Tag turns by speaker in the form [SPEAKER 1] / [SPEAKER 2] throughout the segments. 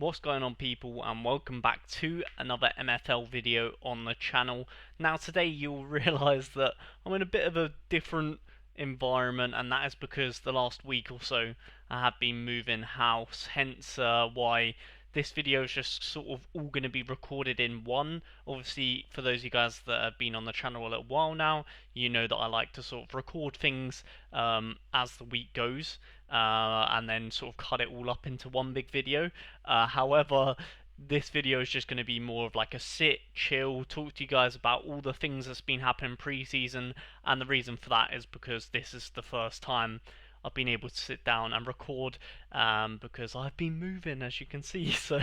[SPEAKER 1] What's going on, people, and welcome back to another MFL video on the channel. Now today you'll realise that I'm in a bit of a different environment, and that is because the last week or so I have been moving house, hence why this video is just sort of all going to be recorded in one. Obviously, for those of you guys that have been on the channel a little while now, you know that I like to sort of record things as the week goes, and then sort of cut it all up into one big video. However, this video is just going to be more of like a sit, chill, talk to you guys about all the things that's been happening pre-season, and the reason for that is because this is the first time I've been able to sit down and record, because I've been moving, as you can see. So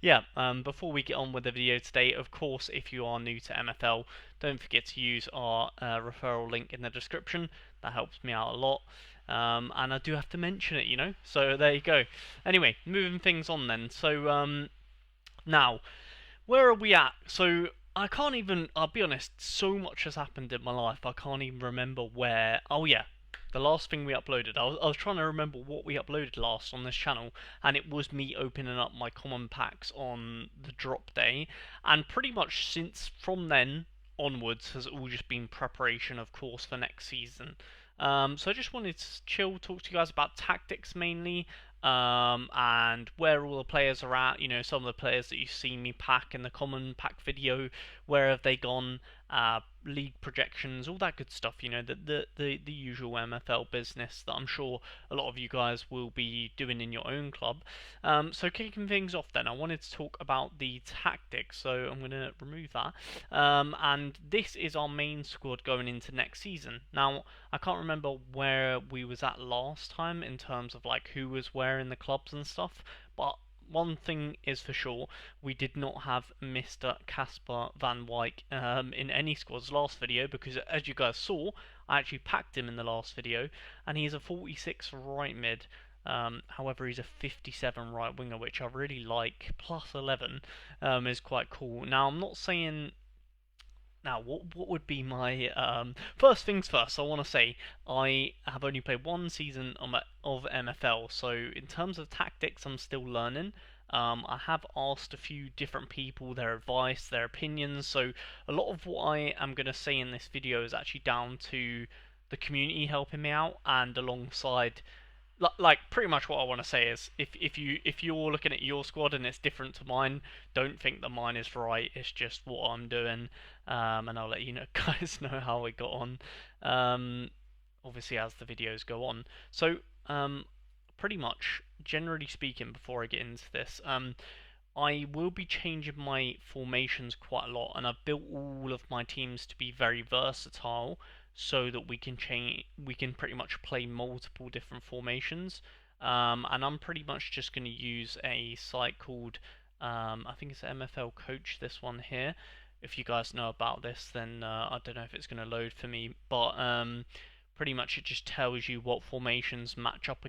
[SPEAKER 1] yeah, before we get on with the video today, of course, if you are new to MFL, don't forget to use our referral link in the description. That helps me out a lot. And I do have to mention it, you know, so there you go. Anyway, moving things on then. So now, where are we at? So I can't even, I'll be honest, so much has happened in my life, I can't even remember where. Oh yeah, the last thing we uploaded, I was trying to remember what we uploaded last on this channel, and it was me opening up my common packs on the drop day, and pretty much since from then onwards has all just been preparation, of course, for next season. So I just wanted to chill, talk to you guys about tactics mainly, and where all the players are at. You know, some of the players that you've seen me pack in the common pack video, where have they gone? League projections, all that good stuff. You know, the usual MFL business that I'm sure a lot of you guys will be doing in your own club. So kicking things off, then I wanted to talk about the tactics. So I'm going to remove that, and this is our main squad going into next season. Now I can't remember where we was at last time in terms of like who was where in the clubs and stuff, but one thing is for sure, we did not have Mr. Casper Van Wyk in any squads last video, because as you guys saw, I actually packed him in the last video, and he's a 46 right mid. However, he's a 57 right winger, which I really like. Plus 11 is quite cool. Now, I'm not saying. Now, what would be my first things first? I want to say I have only played one season of MFL, so in terms of tactics, I'm still learning. I have asked a few different people their advice, their opinions. So a lot of what I am going to say in this video is actually down to the community helping me out, and alongside, like pretty much what I want to say is if you're looking at your squad and it's different to mine, don't think that mine is right. It's just what I'm doing, and I'll let you know guys know how we got on, obviously as the videos go on. So pretty much, generally speaking, before I get into this, I will be changing my formations quite a lot, and I've built all of my teams to be very versatile, so that we can pretty much play multiple different formations. And I'm pretty much just going to use a site called, I think it's MFL Coach, this one here. If you guys know about this, then I don't know if it's going to load for me, but pretty much it just tells you what formations match up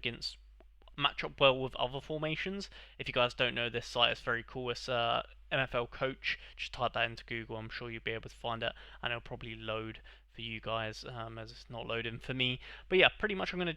[SPEAKER 1] well with other formations. If you guys don't know this site, it's very cool. It's MFL Coach. Just type that into Google. I'm sure you'll be able to find it, and it'll probably load for you guys, as it's not loading for me. But yeah, pretty much I'm gonna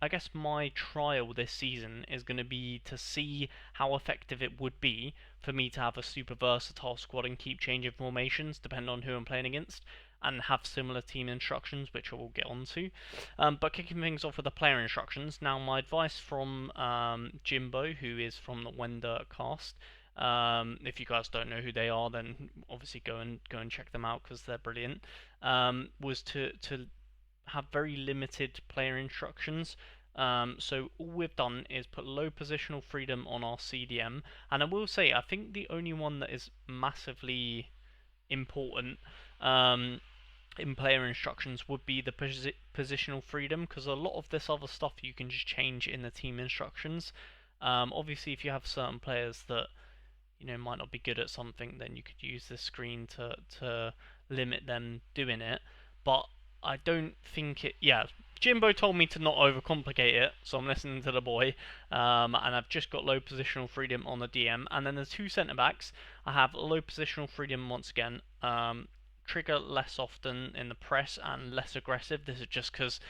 [SPEAKER 1] I guess my trial this season is going to be to see how effective it would be for me to have a super versatile squad and keep changing formations depending on who I'm playing against, and have similar team instructions, which I will get onto. But kicking things off with the player instructions. Now, my advice from Jimbo, who is from the Wender cast. If you guys don't know who they are, then obviously go and check them out because they're brilliant. Was to have very limited player instructions. So all we've done is put low positional freedom on our CDM, and I will say I think the only one that is massively important in player instructions would be the positional freedom, because a lot of this other stuff you can just change in the team instructions. Obviously, if you have certain players that might not be good at something, then you could use this screen to limit them doing it. But I don't think it. Yeah, Jimbo told me to not overcomplicate it, so I'm listening to the boy. And I've just got low positional freedom on the DM, and then the two centre backs I have low positional freedom once again. Trigger less often in the press and less aggressive. This is just because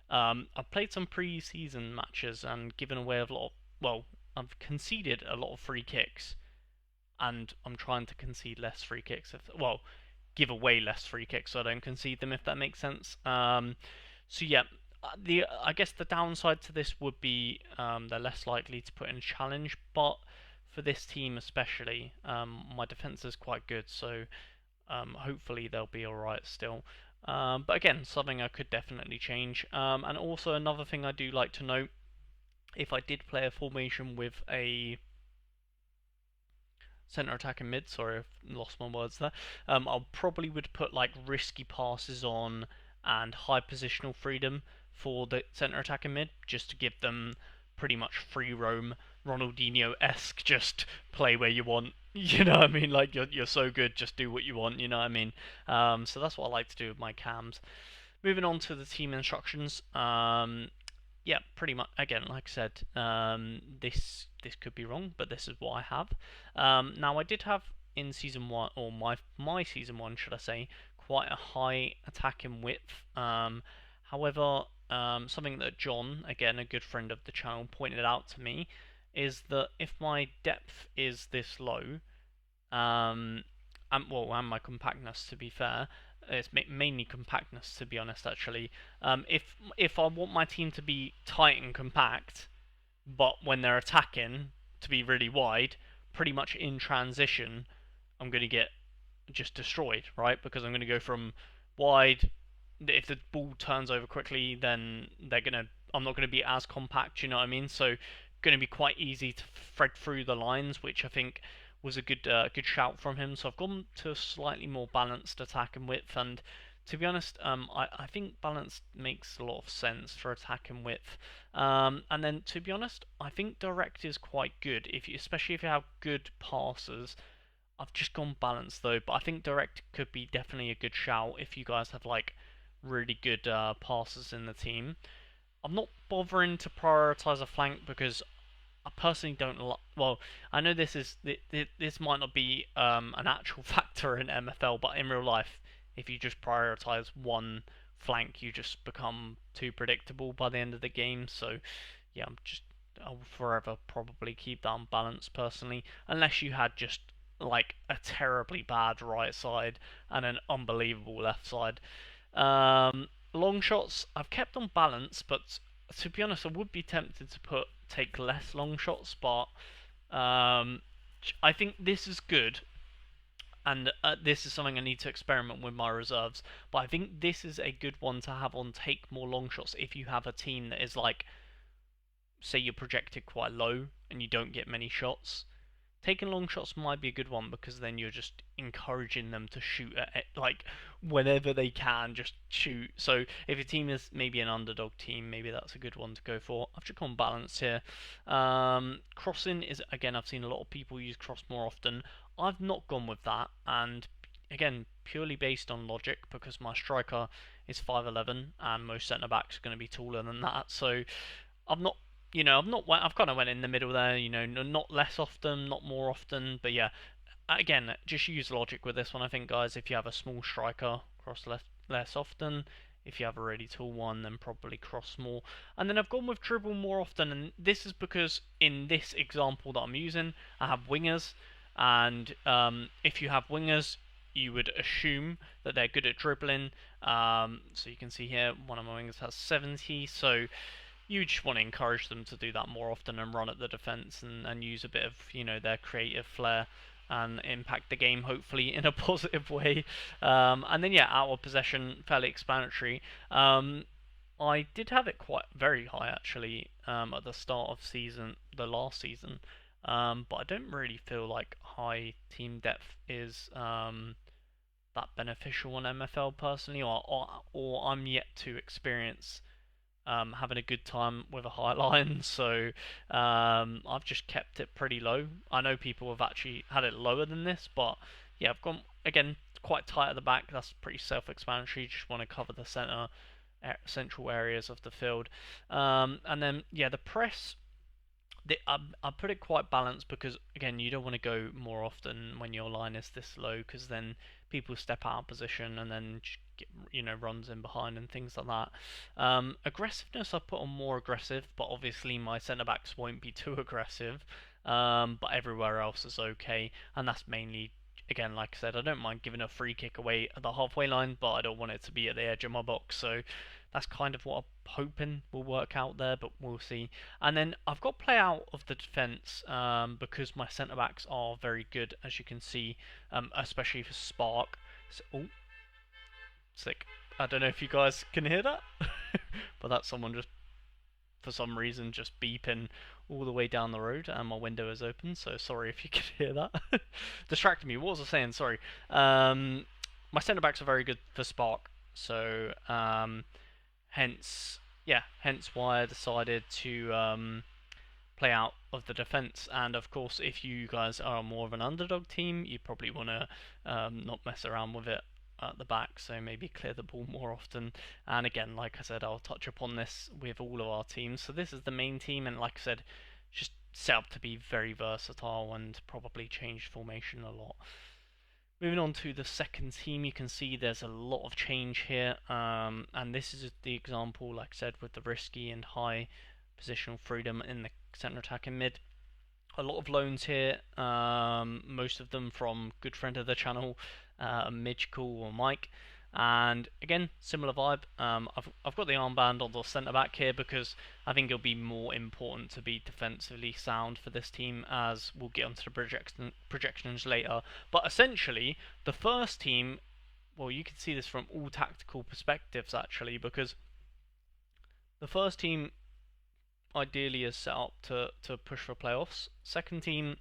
[SPEAKER 1] I've played some pre-season matches and given away a lot. Well, I've conceded a lot of free kicks, and I'm trying to concede less free kicks. Well, give away less free kicks so I don't concede them, if that makes sense. So yeah, I guess the downside to this would be they're less likely to put in a challenge, but for this team especially, my defense is quite good, so hopefully they'll be alright still. But again, something I could definitely change. And also another thing I do like to note, if I did play a formation with a center attack and mid, sorry, I've lost my words there. I probably would put like risky passes on and high positional freedom for the center attack and mid, just to give them pretty much free roam, Ronaldinho-esque, just play where you want. You know what I mean? Like you're so good, just do what you want. You know what I mean? So that's what I like to do with my cams. Moving on to the team instructions. Yeah, pretty much. Again, like I said, this could be wrong, but this is what I have. Now I did have in season one, or my season one, should I say, quite a high attacking width. However, something that John, again a good friend of the channel, pointed out to me is that if my depth is this low, and my compactness, to be fair, it's mainly compactness, to be honest. Actually, if I want my team to be tight and compact, but when they're attacking to be really wide, pretty much in transition, I'm going to get just destroyed, right? Because I'm going to go from wide. If the ball turns over quickly, then I'm not going to be as compact. You know what I mean? So, going to be quite easy to thread through the lines, which I think was a good shout from him. So I've gone to a slightly more balanced attack and width, and to be honest, I think balance makes a lot of sense for attack and width. And then to be honest, I think direct is quite good especially if you have good passers. I've just gone balanced though, but I think direct could be definitely a good shout if you guys have like really good passers in the team. I'm not bothering to prioritize a flank because I personally don't like. Well, I know this might not be an actual factor in MFL, but in real life, if you just prioritize one flank, you just become too predictable by the end of the game. So, yeah, I'll forever probably keep that unbalanced personally, unless you had just like a terribly bad right side and an unbelievable left side. Long shots I've kept on balance, but to be honest, I would be tempted to take less long shots, but I think this is good, and this is something I need to experiment with my reserves. But I think this is a good one to have on take more long shots if you have a team that is like, say you're projected quite low and you don't get many shots. Taking long shots might be a good one because then you're just encouraging them to shoot at it, like whenever they can, just shoot. So if your team is maybe an underdog team, maybe that's a good one to go for. I've just gone balance here. Crossing is, again, I've seen a lot of people use cross more often. I've not gone with that, and again, purely based on logic because my striker is 5'11 and most centre backs are going to be taller than that. So I've not I've kind of went in the middle there. Not less often, not more often, but yeah. Again, just use logic with this one. I think, guys, if you have a small striker, cross less often. If you have a really tall one, then probably cross more. And then I've gone with dribble more often, and this is because in this example that I'm using, I have wingers, and if you have wingers, you would assume that they're good at dribbling. So you can see here, one of my wingers has 70, so you just want to encourage them to do that more often and run at the defence and use a bit of their creative flair and impact the game hopefully in a positive way. And then out of possession, fairly explanatory. I did have it quite very high actually at the start of the last season, but I don't really feel like high team depth is that beneficial on MFL personally, or I'm yet to experience having a good time with a high line, so I've just kept it pretty low. I know people have actually had it lower than this, but yeah, I've gone again quite tight at the back. That's pretty self-explanatory. Just want to cover the central areas of the field, and then the press. I put it quite balanced because again you don't want to go more often when your line is this low because then people step out of position and then get, runs in behind and things like that. Aggressiveness I put on more aggressive, but obviously my centre backs won't be too aggressive. But everywhere else is okay, and that's mainly again, like I said, I don't mind giving a free kick away at the halfway line, but I don't want it to be at the edge of my box. So that's kind of what I'm hoping will work out there, but we'll see. And then I've got play out of the defence because my centre backs are very good, as you can see, especially for Spark. So, oh, sick. I don't know if you guys can hear that, but that's someone just for some reason just beeping all the way down the road, and my window is open. So sorry if you could hear that. Distracted me. What was I saying? Sorry. My centre backs are very good for Spark, so hence why I decided to play out of the defence. And of course, if you guys are more of an underdog team, you probably want to not mess around with it at the back, so maybe clear the ball more often. And again, like I said, I'll touch upon this with all of our teams. So this is the main team, and like I said, just set up to be very versatile and probably change formation a lot. Moving on to the second team, you can see there's a lot of change here, and this is the example, like I said, with the risky and high positional freedom in the centre attack and mid. A lot of loans here, most of them from good friend of the channel, Midgecall or Mike. And again, similar vibe. I've got the armband on the centre back here because I think it'll be more important to be defensively sound for this team, as we'll get onto the projections later. But essentially, the first team, well, you can see this from all tactical perspectives actually, because the first team ideally is set up to push for playoffs. Second team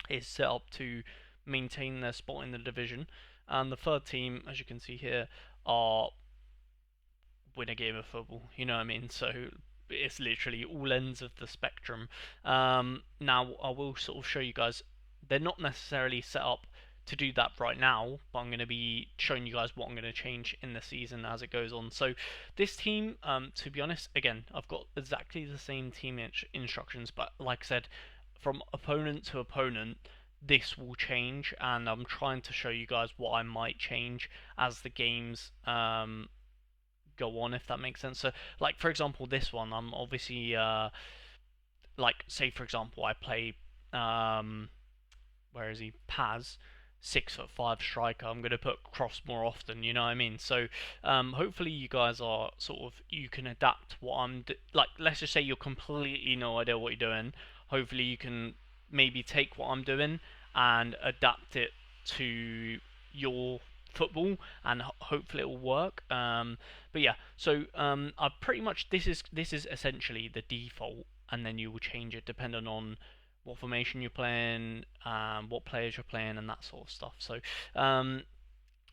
[SPEAKER 1] is set up to maintain their spot in the division. And the third team, as you can see here, are win a game of football. You know what I mean? So it's literally all ends of the spectrum. Now, I will sort of show you guys, they're not necessarily set up to do that right now, but I'm going to be showing you guys what I'm going to change in the season as it goes on. So this team, to be honest, again, I've got exactly the same team instructions, but like I said, from opponent to opponent, this will change, and I'm trying to show you guys what I might change as the games go on, if that makes sense. So, like for example, this one, I'm obviously like say for example, I play where is he? Paz, 6'5" striker. I'm gonna put cross more often. You know what I mean? So hopefully you guys are sort of you can adapt what I'm like. Let's just say you're completely no idea what you're doing. Hopefully you can maybe take what I'm doing and adapt it to your football, and hopefully it will work. But yeah, so I pretty much this is essentially the default, and then you will change it depending on what formation you're playing, what players you're playing, and that sort of stuff. So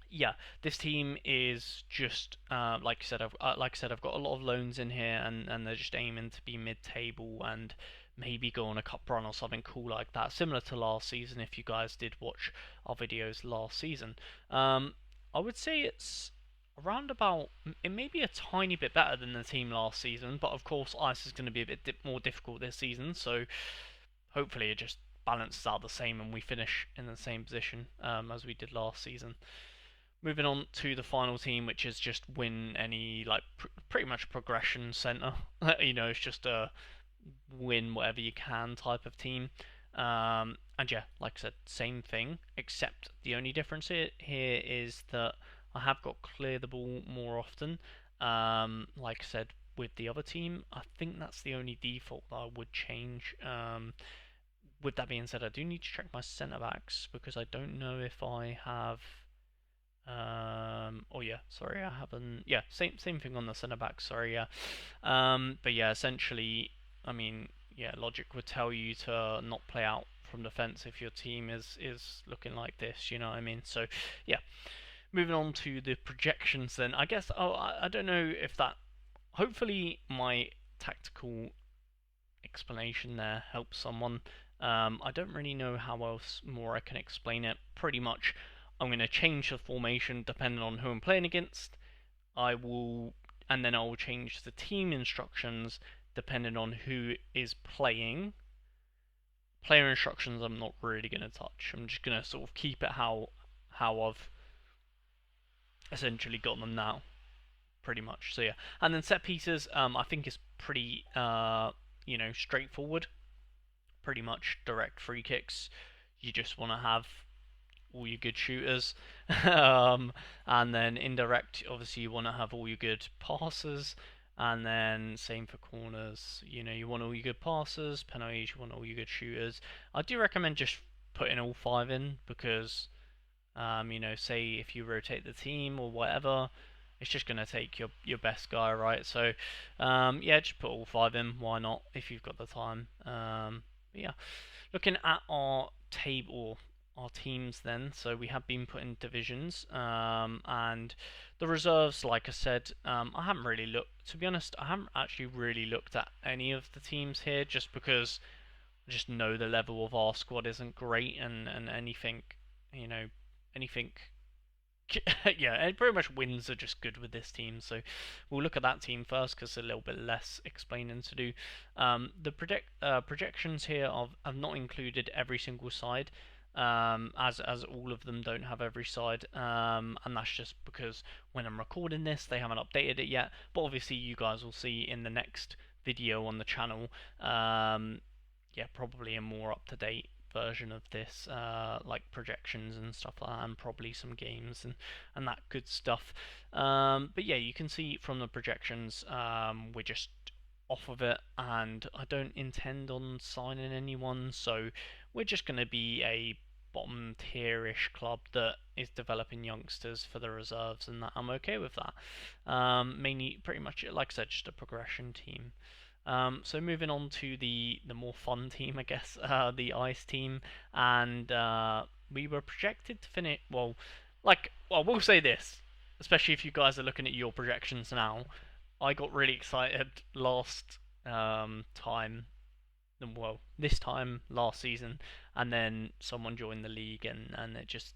[SPEAKER 1] yeah, this team is just like I said. I've got a lot of loans in here, and they're just aiming to be mid-table and maybe go on a cup run or something cool like that, similar to last season. If you guys did watch our videos last season, I would say it's around about. It may be a tiny bit better than the team last season, but of course, ice is going to be a bit more difficult this season. So hopefully, it just balances out the same, and we finish in the same position as we did last season. Moving on to the final team, which is just win any like pretty much progression center. It's just a win whatever you can type of team. And yeah, like I said, same thing, except the only difference here is that I have got clear the ball more often. Like I said, with the other team, I think that's the only default that I would change. With that being said, I do need to check my centre backs because I don't know if I have. Oh yeah, sorry, I haven't. Yeah, same thing on the centre back. Sorry, yeah. But yeah, essentially, I mean, yeah, logic would tell you to not play out from defence if your team is looking like this. You know what I mean? So yeah, moving on to the projections. Then I guess I don't know if that. Hopefully, my tactical explanation there helps someone. I don't really know how else more I can explain it. Pretty much, I'm going to change the formation depending on who I'm playing against. And then I will change the team instructions depending on who is playing Player instructions I'm not really going to touch. I'm just going to sort of keep it how I've essentially got them now, pretty much. So yeah, and then set pieces, I think is pretty straightforward. Pretty much direct free kicks. You just want to have all your good shooters, and then indirect. Obviously, you want to have all your good passers, and then same for corners. You want all your good passers. Penalties, you want all your good shooters. I do recommend just putting all 5 in because, say if you rotate the team or whatever, it's just going to take your best guy, right? So, yeah, just put all 5 in. Why not? If you've got the time. Yeah, looking at our table, our teams then. So we have been put in divisions, and the reserves, like I said, I haven't really looked. To be honest, I haven't actually really looked at any of the teams here, just because I just know the level of our squad isn't great, and anything yeah, and pretty much wins are just good with this team. So we'll look at that team first because a little bit less explaining to do. The projections here have not included every single side, as all of them don't have every side, and that's just because when I'm recording this, they haven't updated it yet. But obviously, you guys will see in the next video on the channel. Yeah, probably a more up-to-date version of this, like projections and stuff like that, and probably some games and that good stuff. But yeah, you can see from the projections, we're just off of it, and I don't intend on signing anyone, so we're just going to be a bottom tier-ish club that is developing youngsters for the reserves, and that I'm okay with that. Mainly, pretty much, like I said, just a progression team. So moving on to the more fun team, I guess, the ice team, and we were projected to finish. Well, we'll say this, especially if you guys are looking at your projections now. I got really excited last time. Well, this time last season, and then someone joined the league, and it just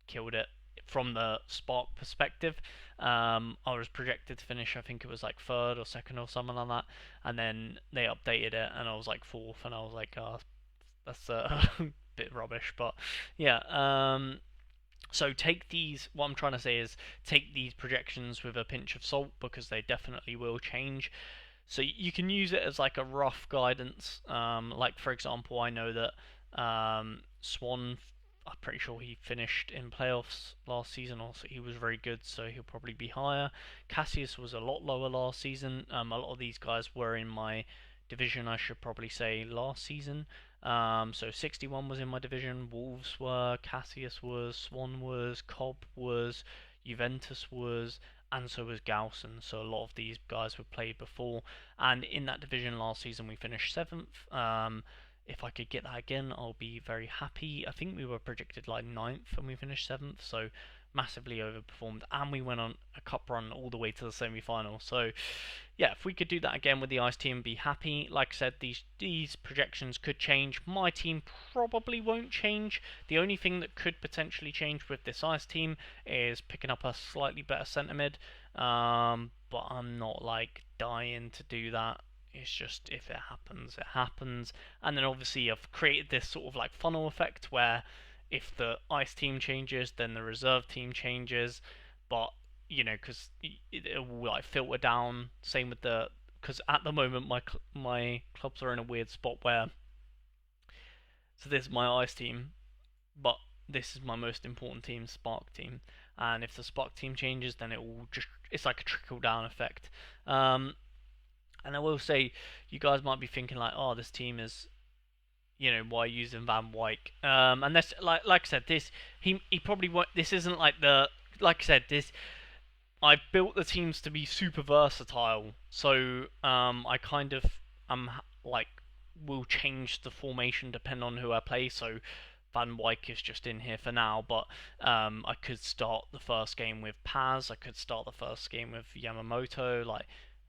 [SPEAKER 1] killed it from the Spark perspective. I was projected to finish, I think it was like third or second or something like that, and then they updated it, and I was like fourth, and I was like, oh, that's a bit rubbish, but yeah. So take these. What I'm trying to say is take these projections with a pinch of salt because they definitely will change. So you can use it as like a rough guidance. Like for example, I know that Swan, I'm pretty sure he finished in playoffs last season. Also, he was very good, so he'll probably be higher. Cassius was a lot lower last season. A lot of these guys were in my division, I should probably say, last season. So 61 was in my division. Wolves were, Cassius was, Swan was, Cobb was, Juventus was, and so was Gaussen. So a lot of these guys were played before. And in that division last season, we finished 7th. If I could get that again, I'll be very happy. I think we were projected like 9th and we finished 7th, so massively overperformed. And we went on a cup run all the way to the semi-final. So yeah, if we could do that again with the ice team, be happy. Like I said, these projections could change. My team probably won't change. The only thing that could potentially change with this ice team is picking up a slightly better centre mid. But I'm not like dying to do that. It's just if it happens, it happens. And then obviously I've created this sort of like funnel effect where if the ice team changes, then the reserve team changes. But because it will like filter down. Same with because at the moment my clubs are in a weird spot where so this is my ice team, but this is my most important team, Spark team. And if the Spark team changes, then it's like a trickle down effect. And I will say, you guys might be thinking like, oh, this team is, why using Van Wyk? And that's like I said, he probably won't. This isn't like like I said, I built the teams to be super versatile, so I kind of like will change the formation depending on who I play. So Van Wyk is just in here for now, but I could start the first game with Paz. I could start the first game with Yamamoto. Like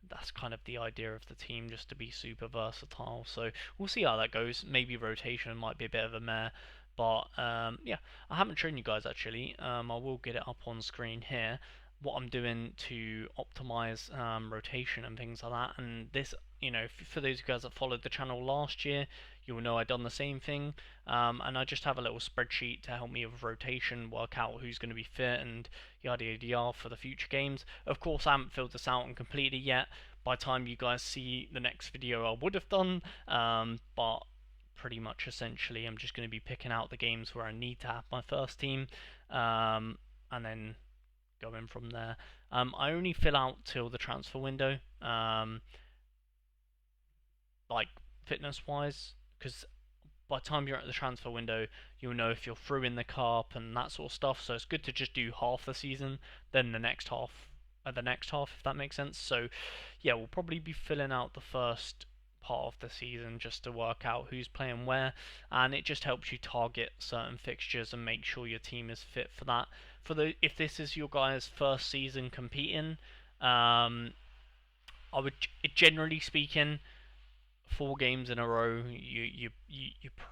[SPEAKER 1] that's kind of the idea of the team, just to be super versatile. So we'll see how that goes. Maybe rotation might be a bit of a mare, but yeah, I haven't shown you guys actually. I will get it up on screen here. What I'm doing to optimize rotation and things like that. And this, for those guys that followed the channel last year, you'll know I've done the same thing. And I just have a little spreadsheet to help me with rotation, work out who's going to be fit and yada yada yada for the future games. Of course, I haven't filled this out and completed yet. By the time you guys see the next video, I would have done, but pretty much essentially I'm just going to be picking out the games where I need to have my first team, and then going from there. I only fill out till the transfer window, like fitness wise, because by the time you're at the transfer window, you'll know if you're through in the carp and that sort of stuff. So it's good to just do half the season, then the next half, if that makes sense. So yeah, we'll probably be filling out the first part of the season just to work out who's playing where, and it just helps you target certain fixtures and make sure your team is fit for that. If this is your guys' first season competing, I would, generally speaking, 4 games in a row you're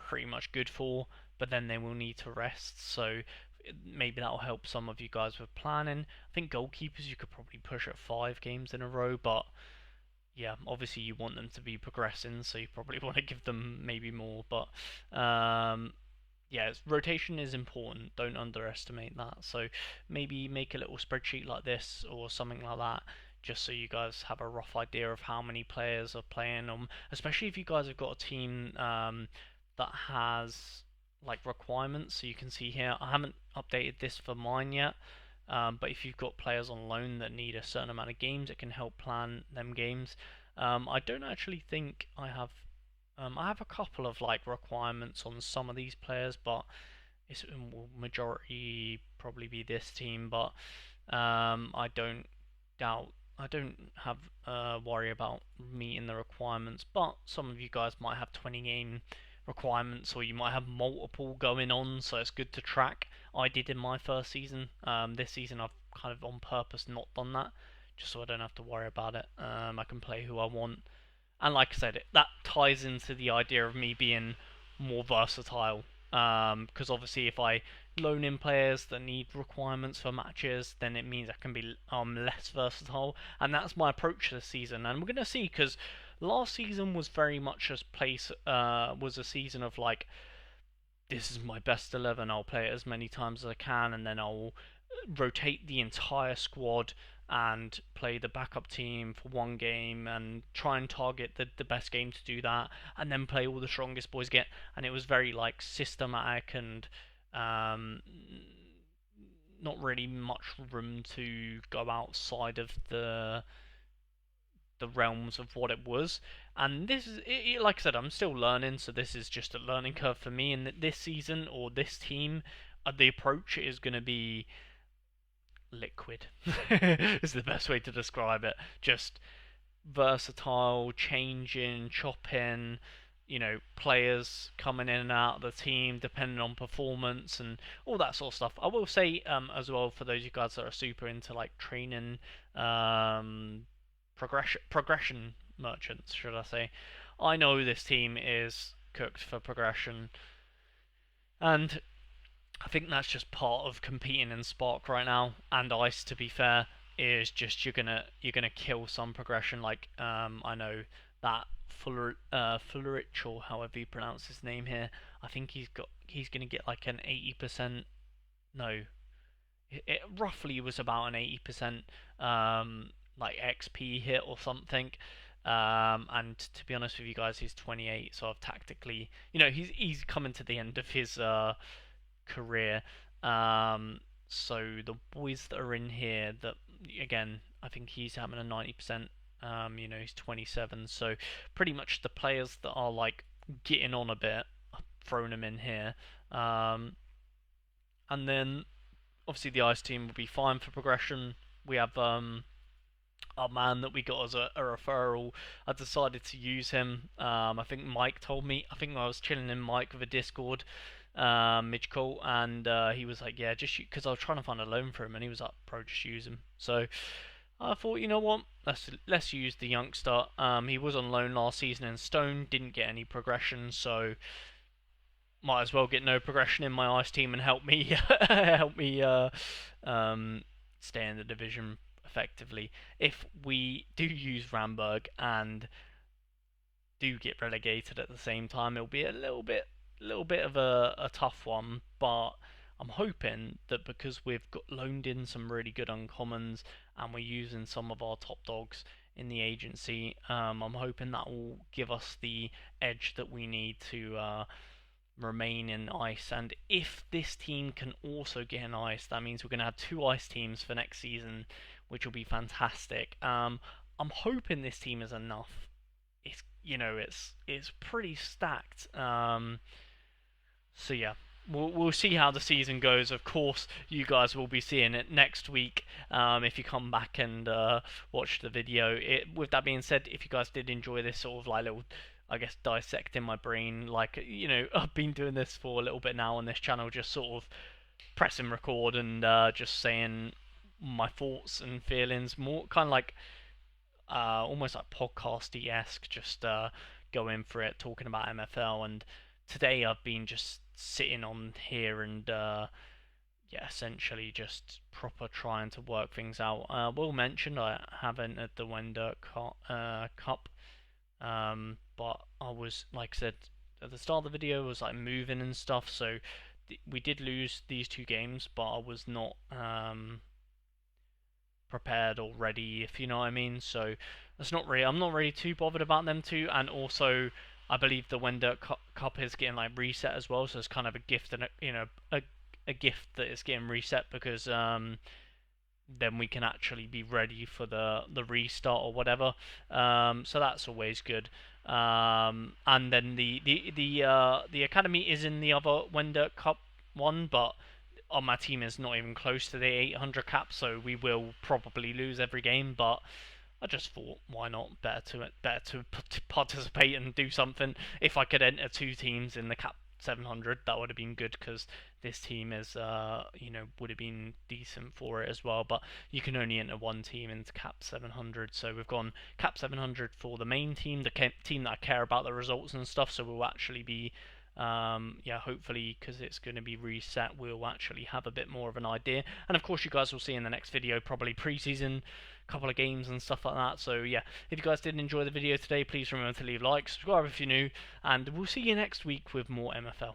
[SPEAKER 1] pretty much good for, but then they will need to rest. So maybe that'll help some of you guys with planning. I think goalkeepers you could probably push at 5 games in a row, but yeah, obviously you want them to be progressing, so you probably want to give them maybe more. But yeah, rotation is important. Don't underestimate that. So maybe make a little spreadsheet like this or something like that, just so you guys have a rough idea of how many players are playing. Especially if you guys have got a team that has like requirements. So you can see here, I haven't updated this for mine yet. But if you've got players on loan that need a certain amount of games, it can help plan them games. I don't actually think I have. I have a couple of like requirements on some of these players, but it will majority probably be this team. But I don't doubt. I don't have worry about meeting the requirements. But some of you guys might have 20-game requirements, or you might have multiple going on, so it's good to track. I did in my first season. This season I've kind of on purpose not done that, just so I don't have to worry about it. I can play who I want, and like I said, that ties into the idea of me being more versatile. Because obviously, if I loan in players that need requirements for matches, then it means I can be less versatile, and that's my approach to the season. And we're gonna see, because last season was very much was a season of like, this is my best 11. I'll play it as many times as I can, and then I'll rotate the entire squad and play the backup team for 1 game and try and target the best game to do that, and then play all the strongest boys get. And it was very like systematic and not really much room to go outside of the realms of what it was. And this is like I said, I'm still learning, so this is just a learning curve for me. And this season or this team, the approach is going to be liquid. Is the best way to describe it. Just versatile, changing, chopping. Players coming in and out of the team depending on performance and all that sort of stuff. I will say as well, for those of you guys that are super into like training, progression merchants, should I say? I know this team is cooked for progression, and I think that's just part of competing in Spark right now. And Ice, to be fair, is just you're gonna kill some progression. Like I know that Fullerich, or however you pronounce his name here. I think he's gonna get like an 80%. No, it roughly was about an 80% like XP hit or something. And to be honest with you guys, he's 28, so I've tactically, he's coming to the end of his career. So the boys that are in here, that again, I think he's having a 90%. He's 27, so pretty much the players that are like getting on a bit, I've thrown them in here. And then obviously the ice team will be fine for progression. We have our man that we got as a referral. I decided to use him. I think Mike told me. I think I was chilling in Mike with a Discord, Mitchell, and he was like, "Yeah, just because I was trying to find a loan for him," and he was like, "Bro, just use him." So I thought, you know what, let's use the youngster. He was on loan last season in Stone, didn't get any progression, so might as well get no progression in my ice team and help me stay in the division effectively. If we do use Ramberg and do get relegated at the same time, it'll be a little bit of a tough one. But I'm hoping that because we've got loaned in some really good uncommons and we're using some of our top dogs in the agency, I'm hoping that will give us the edge that we need to remain in ice. And if this team can also get in ice, that means we're going to have two ice teams for next season, which will be fantastic. I'm hoping this team is enough. It's it's pretty stacked. So yeah, we'll see how the season goes. Of course, you guys will be seeing it next week if you come back and watch the video. With that being said, if you guys did enjoy this sort of like little, I guess, dissecting my brain, like I've been doing this for a little bit now on this channel, just sort of pressing record and just saying my thoughts and feelings, more kind of like almost like podcasty esque, just going for it, talking about MFL. And today I've been just sitting on here and yeah, essentially just proper trying to work things out. Will mention I have entered the Wender Cup, but I was, like I said at the start of the video, was like moving and stuff, so we did lose these two games, but I was not prepared or ready, if you know what I mean. So I'm not really too bothered about them two. And also, I believe the Wender Cup is getting like reset as well, so it's kind of a gift and a gift that is getting reset, because then we can actually be ready for the restart or whatever. So that's always good. And then the academy is in the other Wender Cup one, but on my team is not even close to the 800 cap, so we will probably lose every game. But I just thought, why not? Better to participate and do something. If I could enter two teams in the cap 700, that would have been good, because this team is would have been decent for it as well. But you can only enter one team into cap 700, so we've gone cap 700 for the main team, the team that I care about the results and stuff. So we'll actually be yeah, hopefully, because it's going to be reset, we'll actually have a bit more of an idea. And of course, you guys will see in the next video probably pre-season, couple of games and stuff like that. So yeah, if you guys did enjoy the video today, please remember to leave a like, subscribe if you're new, and we'll see you next week with more MFL.